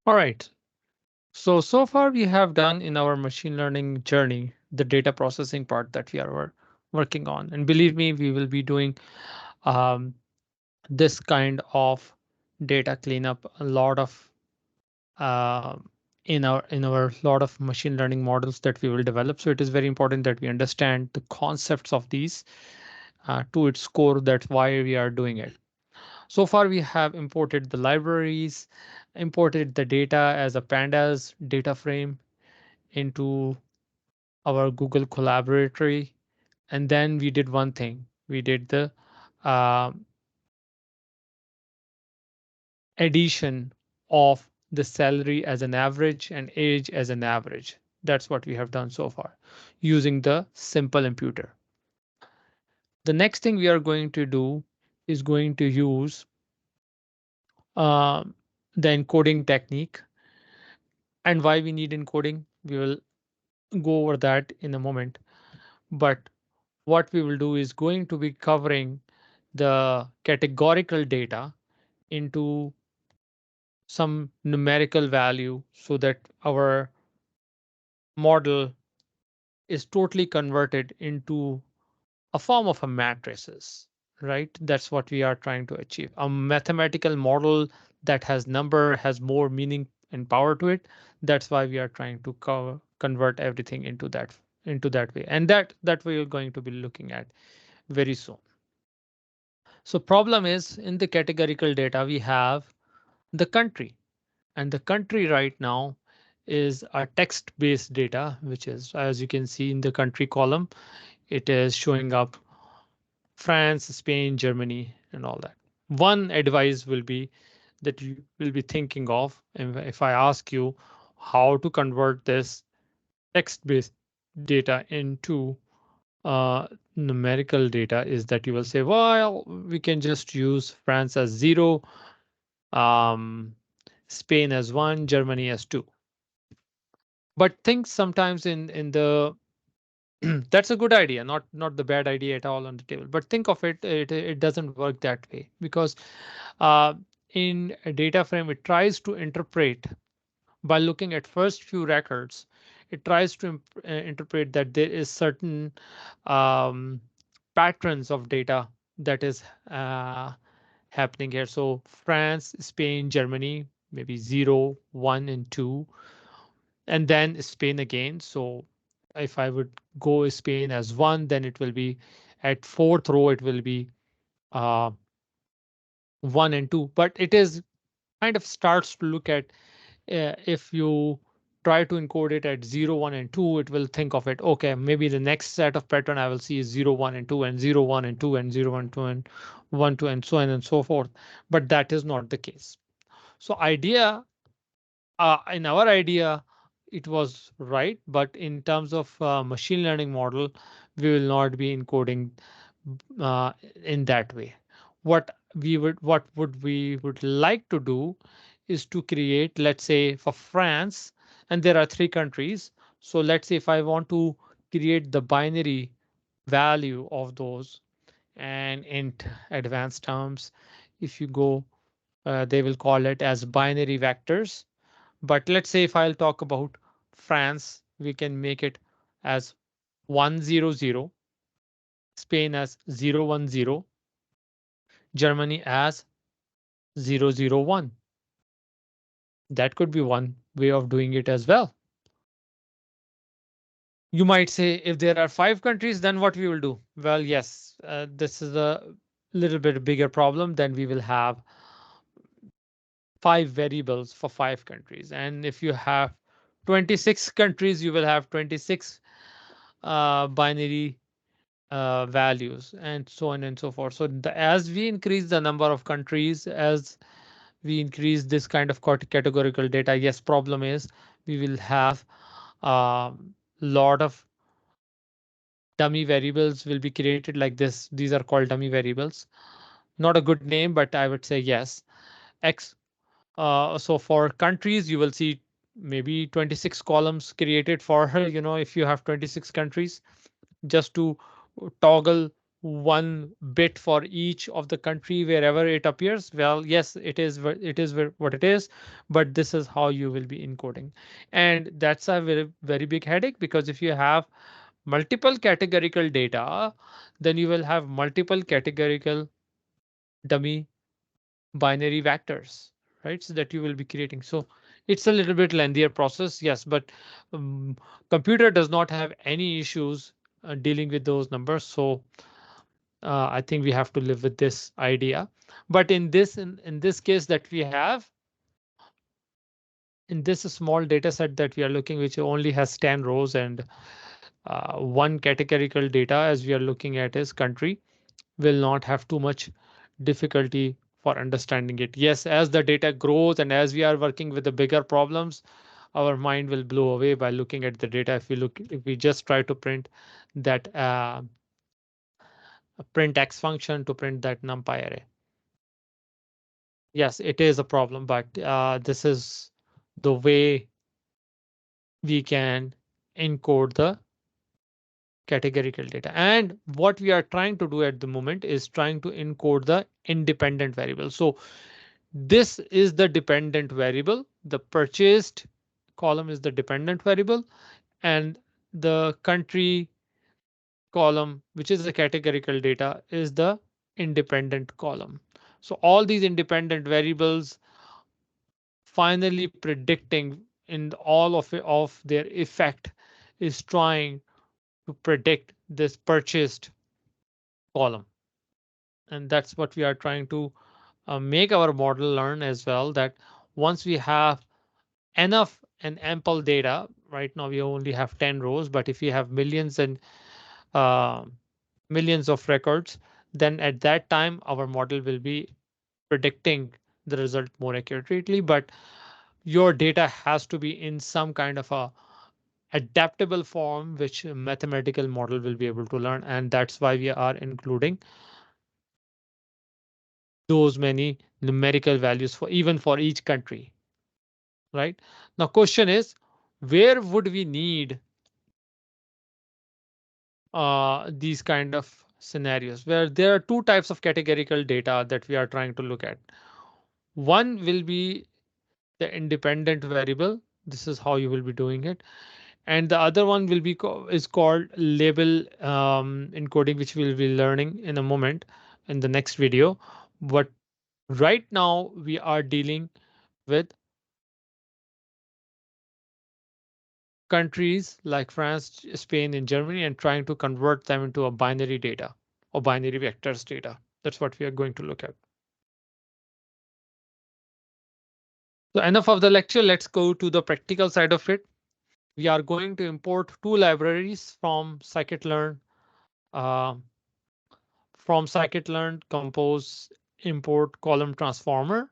All right. So far we have done in our machine learning journey the data processing part that we are working on. And believe me, we will be doing um, this kind of data cleanup a lot of uh, in our lot of machine learning models that we will develop. So it is very important that we understand the concepts of these to its core. That's why we are doing it. So far, we have imported the libraries, imported the data as a pandas data frame into our Google Collaboratory. And then we did one thing. We did the uh, addition of the salary as an average and age as an average. That's what we have done so far using the simple imputer. The next thing we are going to do is going to use uh, the encoding technique. And why we need encoding, we will go over that in a moment. But what we will do is going to be covering the categorical data into some numerical value so that our model is totally converted into a form of a matrices, right? That's what we are trying to achieve. A mathematical model that has number has more meaning and power to it. That's why we are trying to convert everything into that way. And that we are going to be looking at very soon. So problem is in the categorical data, we have the country, and the country right now is a text based data, which is, as you can see in the country column, it is showing up France, Spain, Germany, and all that. One advice will be that you will be thinking of, and if I ask you how to convert this text based data into numerical data, is that you will say, well, we can just use France as 0, um, Spain as 1, Germany as 2. But think sometimes in the that's a good idea, not the bad idea at all on the table. But think of it doesn't work that way because uh, in a data frame, it tries to interpret by looking at first few records. It tries to interpret that there is certain um, patterns of data that is happening here. So France, Spain, Germany, maybe 0, 1, and 2, and then Spain again. So if I would go Spain as 1, then it will be at fourth row, it will be uh, 1 and 2. But it is kind of starts to look at if you try to encode it at 0, 1, and 2, it will think of it. Okay, maybe the next set of pattern I will see is 0, 1, and 2, and 0, 1, and 2, and 0, 1, 2, and 1, 2, and so on and so forth. But that is not the case. So in our idea, it was right, but in terms of machine learning model, we will not be encoding in that way. What we would like to do is to create, let's say for France, and there are 3 countries. So let's say if I want to create the binary value of those, and in advanced terms, if you go, they will call it as binary vectors. But let's say if I'll talk about France, we can make it as 100, Spain as 010, Germany as 001. That could be one way of doing it as well. You might say if there are 5 countries, then what we will do? Well, yes, this is a little bit bigger problem. Then we will have 5 variables for 5 countries. And if you have 26 countries, you will have 26 binary values, and so on and so forth. So as we increase the number of countries, as we increase this kind of categorical data, yes, problem is we will have a lot of dummy variables will be created like this. These are called dummy variables. Not a good name, but I would say yes. X. So for countries, you will see maybe 26 columns created for her. If you have 26 countries, just to toggle one bit for each of the country wherever it appears. Well, yes, it is what it is, but this is how you will be encoding. And that's a very big headache, because if you have multiple categorical data, then you will have multiple categorical dummy binary vectors, right? So that you will be creating. So it's a little bit lengthier process, yes, but um, computer does not have any issues dealing with those numbers. So I think we have to live with this idea. But in this case that we have, in this small data set that we are looking, which only has 10 rows and one categorical data as we are looking at is country, will not have too much difficulty for understanding it. Yes, as the data grows and as we are working with the bigger problems, our mind will blow away by looking at the data. If we just try to print that print x function to print that numpy array. Yes, it is a problem, but this is the way we can encode the categorical data. And what we are trying to do at the moment is trying to encode the independent variable. So this is the dependent variable. The purchased column is the dependent variable, and the country column, which is the categorical data, is the independent column. So all these independent variables finally predicting in all of their effect is trying to predict this purchased column. And that's what we are trying to make our model learn as well, that once we have enough and ample data, right now we only have 10 rows, but if we have millions and uh, millions of records, then at that time our model will be predicting the result more accurately. But your data has to be in some kind of a adaptable form which a mathematical model will be able to learn, and that's why we are including those many numerical values for even for each country. Right now, question is, where would we need these kind of scenarios where there are two types of categorical data that we are trying to look at? One will be the independent variable. This is how you will be doing it. And the other one will be is called label encoding, which we'll be learning in a moment in the next video. But right now we are dealing with countries like France, Spain, and Germany and trying to convert them into a binary data or binary vectors data. That's what we are going to look at. So enough of the lecture. Let's go to the practical side of it. We are going to import two libraries from scikit-learn. Uh, from scikit-learn compose import column transformer.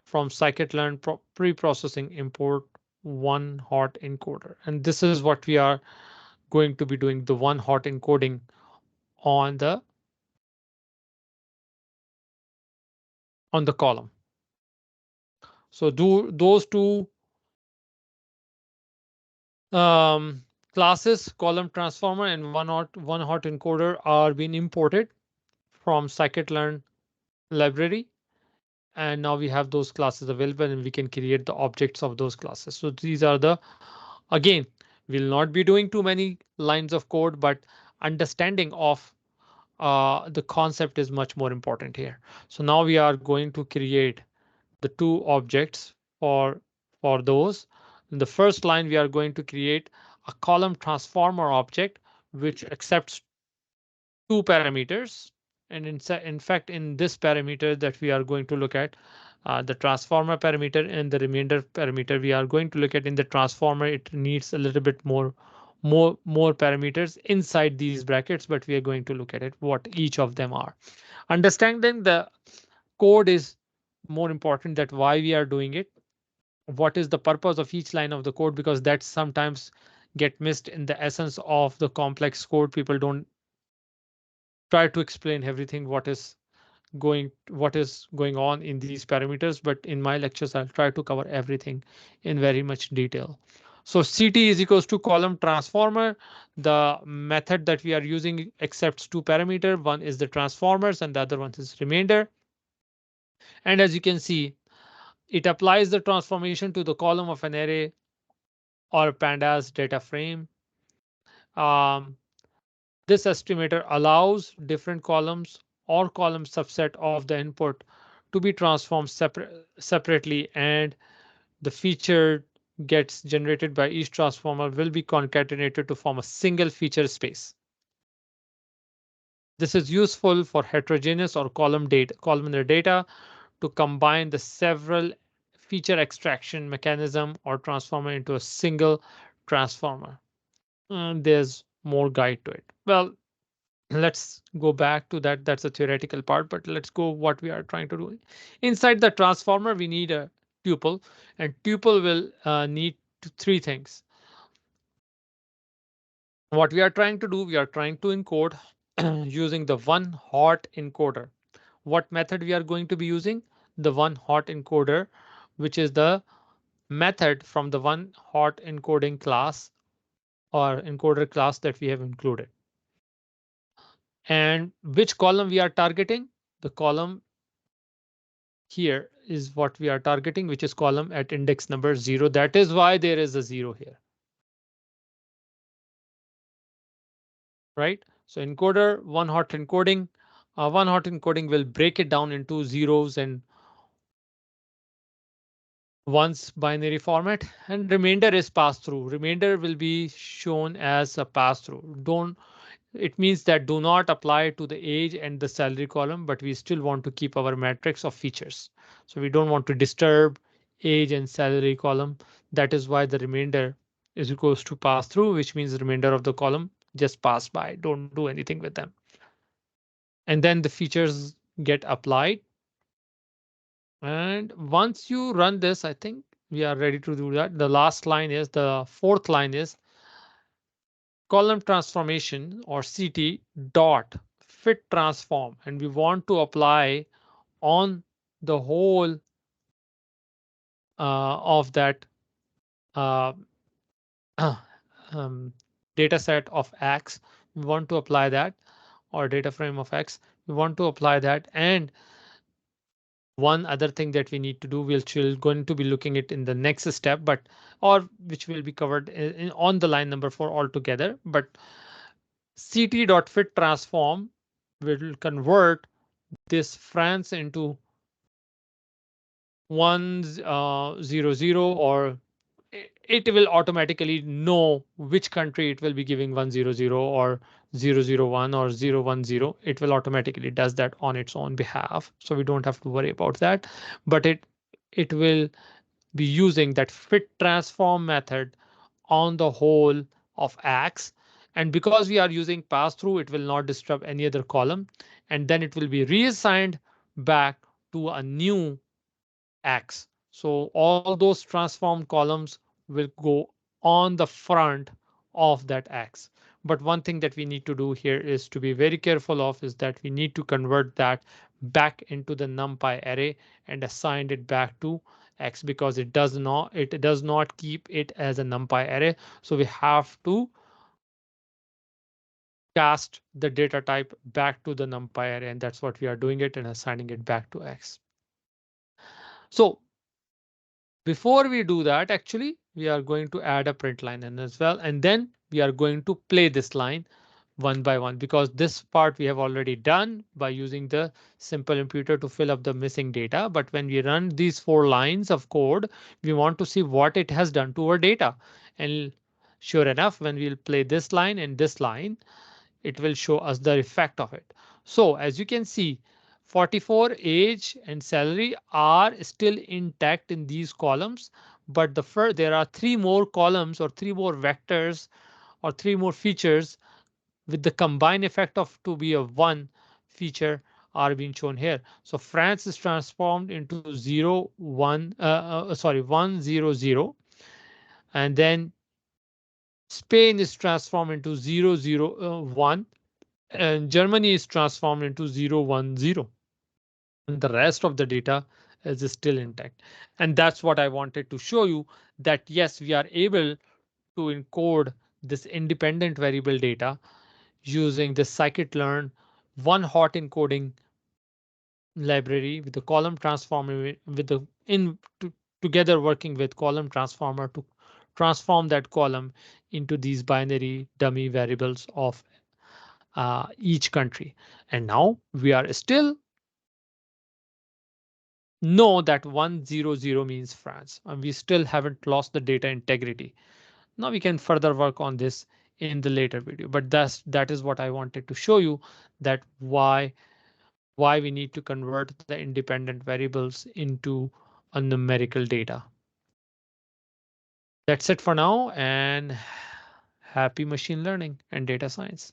From scikit-learn pre-processing import one hot encoder. And this is what we are going to be doing, the one hot encoding on the column. So do those two um, classes, column transformer and one hot encoder, are being imported from scikit-learn library. And now we have those classes available and we can create the objects of those classes. So these are the, again, we'll not be doing too many lines of code, but understanding of the concept is much more important here. So now we are going to create the two objects for those. In the first line, we are going to create a column transformer object which accepts two parameters. And in fact, in this parameter that we are going to look at, the transformer parameter and the remainder parameter we are going to look at, in the transformer, it needs a little bit more parameters inside these brackets, but we are going to look at it, what each of them are. Understanding the code is more important, that why we are doing it, what is the purpose of each line of the code, because that sometimes get missed in the essence of the complex code. People don't try to explain everything what is going on in these parameters, but in my lectures I'll try to cover everything in very much detail. So CT is equals to column transformer. The method that we are using accepts two parameters. One is the transformers and the other one is remainder. And as you can see, it applies the transformation to the column of an array or pandas data frame. Um, this estimator allows different columns or column subset of the input to be transformed separately, and the feature gets generated by each transformer will be concatenated to form a single feature space. This is useful for heterogeneous or columnar data to combine the several feature extraction mechanism or transformer into a single transformer. And there's more guide to it. Well, let's go back to that. That's a theoretical part, but let's go what we are trying to do. Inside the transformer, we need a tuple, and tuple will need three things. What we are trying to do, we are trying to encode using the one hot encoder. What method we are going to be using? The one hot encoder, which is the method from the one hot encoding class or encoder class that we have included. And which column we are targeting? The column here is what we are targeting, which is column at index number 0. That is why there is a 0 here. Right? So encoder, one hot encoding. One hot encoding will break it down into zeros and ones binary format, and remainder is pass through. Remainder will be shown as a pass through. Don't It means that do not apply to the age and the salary column, but we still want to keep our matrix of features. So we don't want to disturb age and salary column. That is why the remainder is equals to pass through, which means the remainder of the column just pass by. Don't do anything with them. And then the features get applied. And once you run this, I think we are ready to do that. The fourth line is column transformation or CT dot fit transform, and we want to apply on the whole of that uh, um, data set of X. We want to apply that, or data frame of X. We want to apply that, and one other thing that we need to do, which we're going to be looking at in the next step, but or which will be covered on the line number 4 altogether. But ct.fit transform will convert this France into 100, or it will automatically know which country it will be giving 100 or 001 or 010. It will automatically does that on its own behalf. So we don't have to worry about that. But it will be using that fit transform method on the whole of X. And because we are using pass through, it will not disturb any other column. And then it will be reassigned back to a new X. So all those transformed columns will go on the front of that X. But one thing that we need to do here is to be very careful of is that we need to convert that back into the NumPy array and assign it back to X, because it does not keep it as a NumPy array. So we have to cast the data type back to the NumPy array, and that's what we are doing it and assigning it back to X. So before we do that, actually, we are going to add a print line in as well, and then we are going to play this line one by one, because this part we have already done by using the simple imputer to fill up the missing data. But when we run these 4 lines of code, we want to see what it has done to our data. And sure enough, when we'll play this line and this line, it will show us the effect of it. So as you can see, 44 age and salary are still intact in these columns, but there are 3 more columns or 3 more vectors or 3 more features with the combined effect of to be a 1 feature are being shown here. So France is transformed into 100, and then Spain is transformed into 001, and Germany is transformed into 010. And the rest of the data is still intact. And that's what I wanted to show you, that yes, we are able to encode this independent variable data using the scikit-learn one hot encoding library with the column transformer with the together working with column transformer to transform that column into these binary dummy variables of each country. And now we are still know that 100 means France, and we still haven't lost the data integrity. Now we can further work on this in the later video, but that is what I wanted to show you, that why we need to convert the independent variables into a numerical data. That's it for now, and happy machine learning and data science.